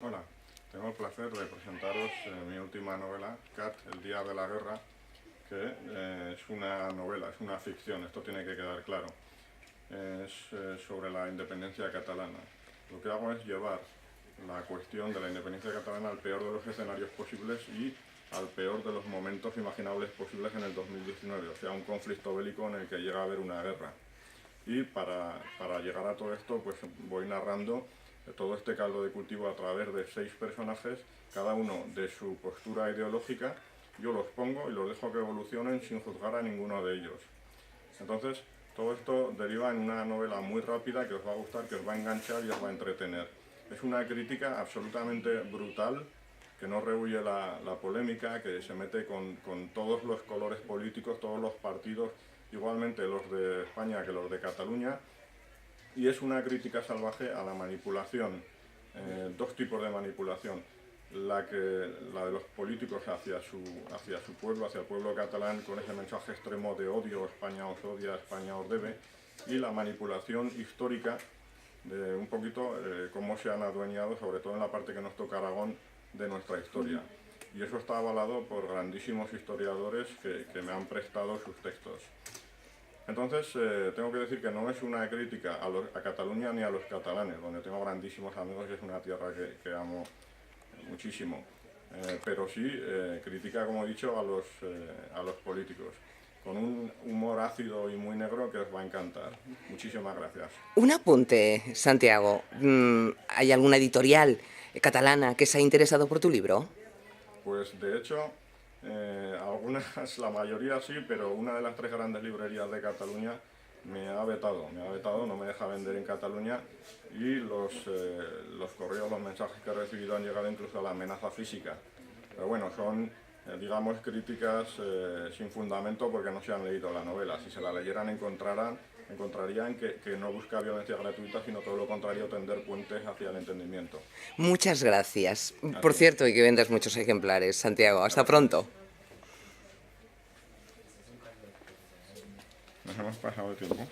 Hola, tengo el placer de presentaros mi última novela, Cat, el día de la guerra, que es una novela, es una ficción, esto tiene que quedar claro. Es sobre la independencia catalana. Lo que hago es llevar la cuestión de la independencia catalana al peor de los escenarios posibles y al peor de los momentos imaginables posibles en el 2019, o sea, un conflicto bélico en el que llega a haber una guerra. Y para llegar a todo esto, pues voy narrando todo este caldo de cultivo a través de 6 personajes, cada uno de su postura ideológica. Yo los pongo y los dejo que evolucionen sin juzgar a ninguno de ellos. Entonces, todo esto deriva en una novela muy rápida que os va a gustar, que os va a enganchar y os va a entretener. Es una crítica absolutamente brutal, que no rehúye la polémica, que se mete con todos los colores políticos, todos los partidos, igualmente los de España que los de Cataluña, y es una crítica salvaje a la manipulación, dos tipos de manipulación. La de los políticos hacia su pueblo, hacia el pueblo catalán, con ese mensaje extremo de odio, España os odia, España os debe, y la manipulación histórica de un poquito cómo se han adueñado, sobre todo en la parte que nos toca Aragón, de nuestra historia. Y eso está avalado por grandísimos historiadores que me han prestado sus textos. Entonces, tengo que decir que no es una crítica a Cataluña ni a los catalanes, donde tengo grandísimos amigos y es una tierra que amo muchísimo. Pero sí critica, como he dicho, a los políticos, con un humor ácido y muy negro que os va a encantar. Muchísimas gracias. Un apunte, Santiago. ¿Hay alguna editorial catalana que se ha interesado por tu libro? Pues de hecho, algunas, la mayoría sí, pero una de las 3 grandes librerías de Cataluña me ha vetado, no me deja vender en Cataluña, y los correos, los mensajes que he recibido han llegado incluso a la amenaza física. Pero bueno, son, digamos, críticas sin fundamento porque no se han leído la novela. Si se la leyeran encontrarían que no busca violencia gratuita, sino todo lo contrario, tender puentes hacia el entendimiento. Muchas gracias. A Por ti. cierto, y que vendas muchos ejemplares, Santiago. Hasta Gracias. pronto. Nos hemos pasado el tiempo.